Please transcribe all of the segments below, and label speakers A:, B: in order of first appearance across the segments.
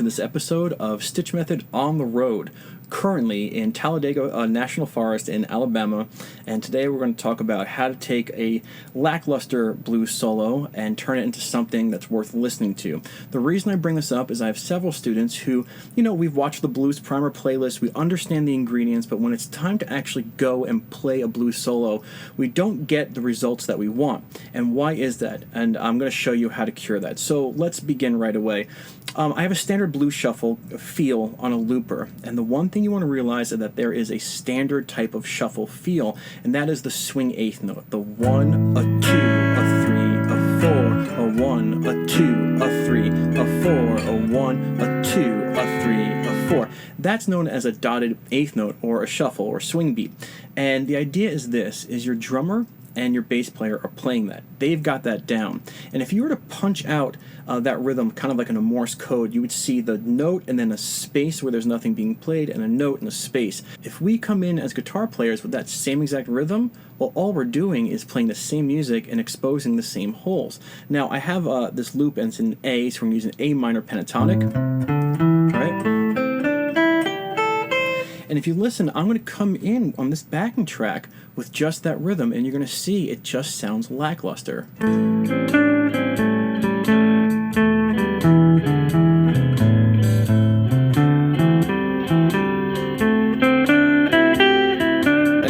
A: to this episode of Stitch Method on the Road, currently in Talladega National Forest in Alabama, and today we're going to talk about how to take a lackluster blues solo and turn it into something that's worth listening to. The reason I bring this up is I have several students who, we've watched the Blues Primer playlist, we understand the ingredients, but when it's time to actually go and play a blues solo, we don't get the results that we want. And why is that? And I'm going to show you how to cure that. So let's begin right away. I have a standard blues shuffle feel on a looper, and the one thing you want to realize is that there is a standard type of shuffle feel, and that is the swing eighth note. The 1, a 2, a 3, a 4, a 1, a 2, a 3, a 4, a 1, a 2, a 3, a 4. That's known as a dotted eighth note or a shuffle or swing beat. And the idea is this, is your drummer and your bass player are playing that. They've got that down. And if you were to punch out that rhythm kind of like in a Morse code, you would see the note and then a space where there's nothing being played and a note and a space. If we come in as guitar players with that same exact rhythm, well, all we're doing is playing the same music and exposing the same holes. Now, I have this loop and it's in A, so we're using A minor pentatonic, right? And if you listen, I'm going to come in on this backing track with just that rhythm, and you're going to see it just sounds lackluster.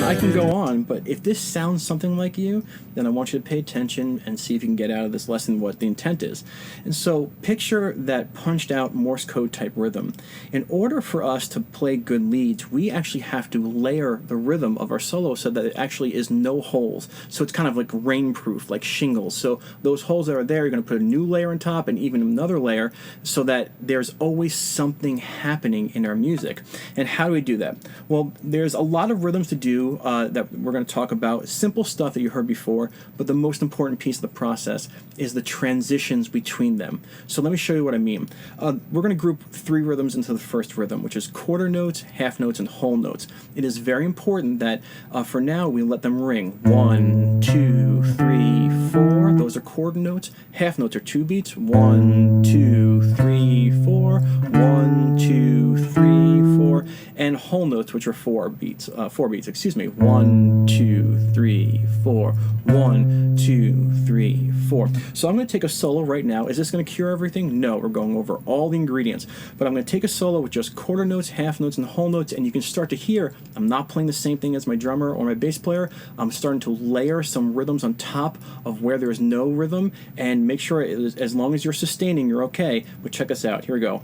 A: I can go on, but if this sounds something like you, then I want you to pay attention and see if you can get out of this lesson what the intent is. And so picture that punched out Morse code type rhythm. In order for us to play good leads, we actually have to layer the rhythm of our solo so that it actually is no holes. So it's kind of like rainproof, like shingles. So those holes that are there, you're going to put a new layer on top and even another layer so that there's always something happening in our music. And how do we do that? Well, there's a lot of rhythms to do that we're going to talk about, simple stuff that you heard before, but the most important piece of the process is the transitions between them. So let me show you what I mean. We're going to group 3 rhythms into the first rhythm, which is quarter notes, half notes, and whole notes. It is very important that for now we let them ring. 1, 2, 3, 4. Those are quarter notes. Half notes are 2 beats. 1, 2, 3, 4. 1, 2, 3, 4. And whole notes, which are 4 beats. 1, 2, 3, 4. 1, 2, 3, 4. So I'm going to take a solo right now. Is this going to cure everything? No, we're going over all the ingredients. But I'm going to take a solo with just quarter notes, half notes, and whole notes, and you can start to hear I'm not playing the same thing as my drummer or my bass player. I'm starting to layer some rhythms on top of where there's no rhythm, and make sure as long as you're sustaining, you're okay. But check us out. Here we go.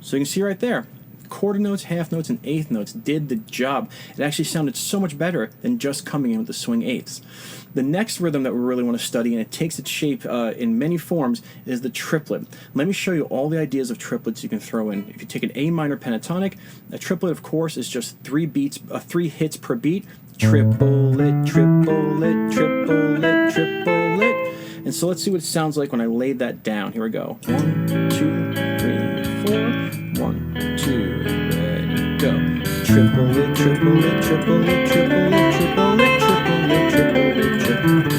A: So you can see right there, quarter notes, half notes, and eighth notes did the job. It actually sounded so much better than just coming in with the swing eighths. The next rhythm that we really want to study, and it takes its shape in many forms, is the triplet. Let me show you all the ideas of triplets you can throw in. If you take an A minor pentatonic, a triplet, of course, is just 3 hits per beat. Triplet, triplet, triplet, triplet. And so let's see what it sounds like when I lay that down. Here we go. 1, 2, 3, 4. 1, 2, ready, go. Triplet, triplet, triplet, triplet, triplet, triplet, triplet, triplet.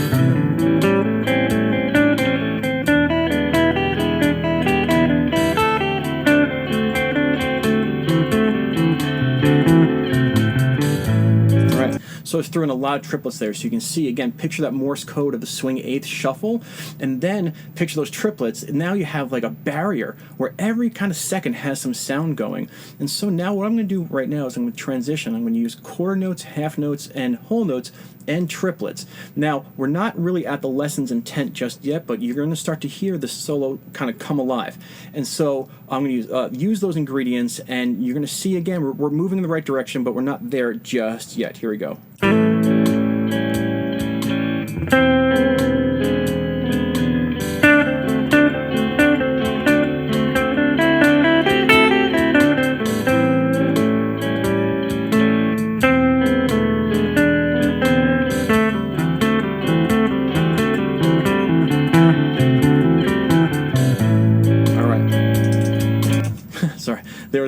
A: So I was throwing a lot of triplets there, so you can see, again, picture that Morse code of the swing eighth shuffle, and then picture those triplets, and now you have like a barrier where every kind of second has some sound going. And so now what I'm going to do right now is I'm going to transition. I'm going to use quarter notes, half notes, and whole notes, and triplets. Now, we're not really at the lesson's intent just yet, but you're going to start to hear the solo kind of come alive. And so I'm going to use those ingredients, and you're going to see, again, we're moving in the right direction, but we're not there just yet. Here we go.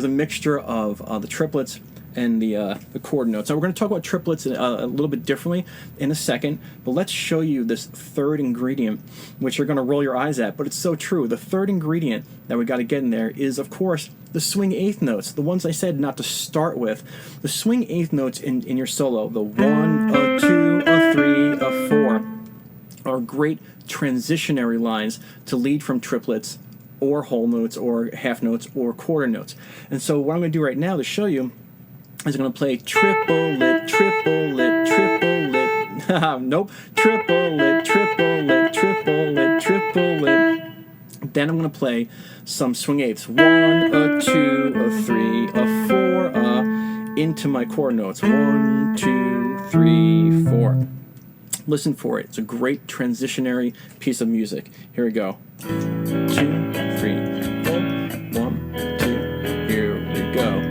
A: a mixture of the triplets and the chord notes. Now we're going to talk about triplets a little bit differently in a second, but let's show you this third ingredient, which you're going to roll your eyes at, but it's so true. The third ingredient that we got to get in there is, of course, the swing eighth notes, the ones I said not to start with. The swing eighth notes in your solo, the 1, a 2, a 3, a 4, are great transitionary lines to lead from triplets or whole notes or half notes or quarter notes. And so what I'm going to do right now to show you is I'm going to play triplet, triplet, triplet, nope, triplet, triplet, triplet, triplet. Then I'm going to play some swing eighths. 1, a 2, a 3, a 4, into my quarter notes. 1, 2, 3, 4. Listen for it. It's a great transitionary piece of music. Here we go. 2, 3, 4. 1, 2. Here we go.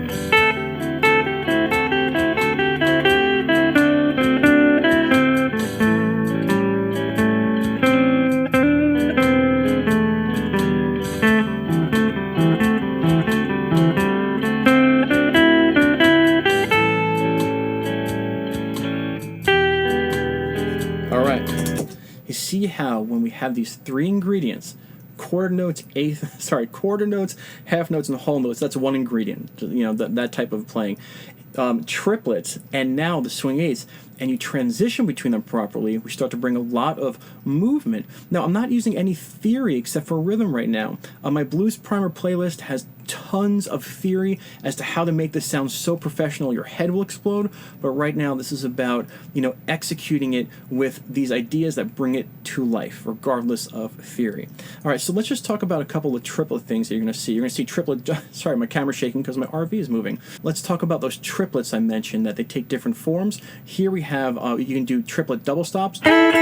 A: See how when we have these three ingredients, quarter notes, half notes, and whole notes, that's one ingredient, that type of playing. Triplets, and now the swing eighths, and you transition between them properly, we start to bring a lot of movement. Now, I'm not using any theory except for rhythm right now. My Blues Primer playlist has tons of theory as to how to make this sound so professional your head will explode, but right now this is about executing it with these ideas that bring it to life regardless of theory. All right, so let's just talk about a couple of triplet things that you're going to see. You're going to see triplet, sorry, my camera's shaking because my RV is moving. Let's talk about those triplets I mentioned, that they take different forms. Here we have, you can do triplet double stops. All right,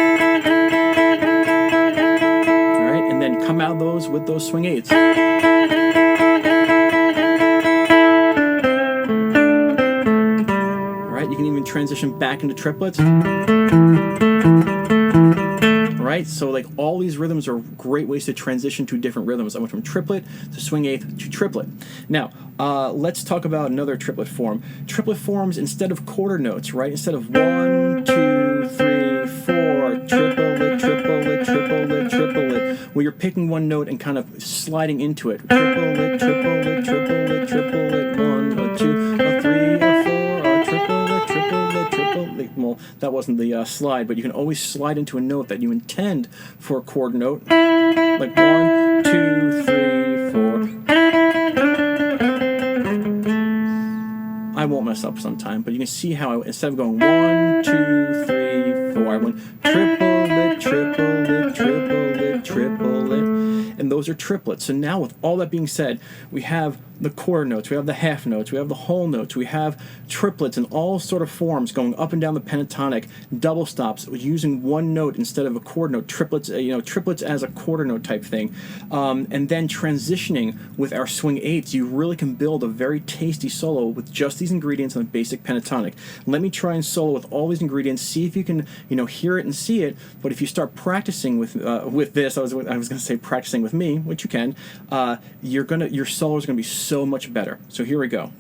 A: and then come out those with those swing eighths. You can even transition back into triplets. Right? So like all these rhythms are great ways to transition to different rhythms. I went from triplet to swing eighth to triplet. Now, let's talk about another triplet form. Triplet forms instead of quarter notes, right? Instead of 1, 2, 3, 4, triplet, triplet, triplet, triplet, where you're picking one note and kind of sliding into it. Triplet, triplet, triplet, triplet, 1, a 2, a 3, a 4. Well, that wasn't the slide, but you can always slide into a note that you intend for a chord note, like 1, 2, 3, 4. I won't mess up sometime, but you can see how instead of going 1, 2, 3, 4, I went triplet, triplet, triplet, triplet, and those are triplets. So now with all that being said, we have the quarter notes, we have the half notes, we have the whole notes, we have triplets in all sort of forms going up and down the pentatonic, double stops using one note instead of a quarter note, triplets, triplets as a quarter note type thing, and then transitioning with our swing eighths. You really can build a very tasty solo with just these ingredients on a basic pentatonic. Let me try and solo with all these ingredients, see if you can hear it and see it. But if you start practicing with this, I was going to say practicing with me, which you can, your solo is going to be so much better. So here we go.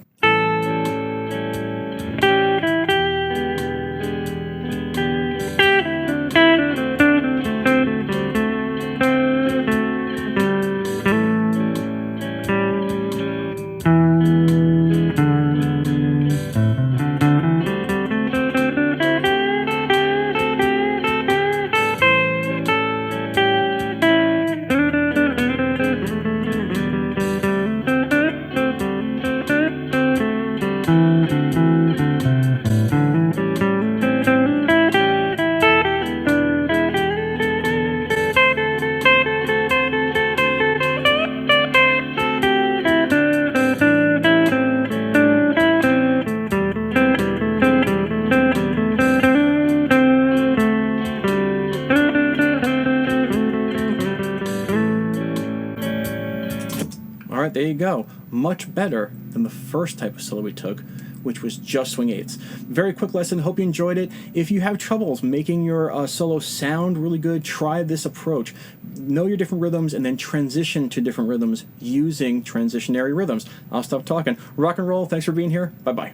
A: There you go. Much better than the first type of solo we took, which was just swing eighths. Very quick lesson. Hope you enjoyed it. If you have troubles making your solo sound really good, try this approach. Know your different rhythms and then transition to different rhythms using transitionary rhythms. I'll stop talking. Rock and roll. Thanks for being here. Bye-bye.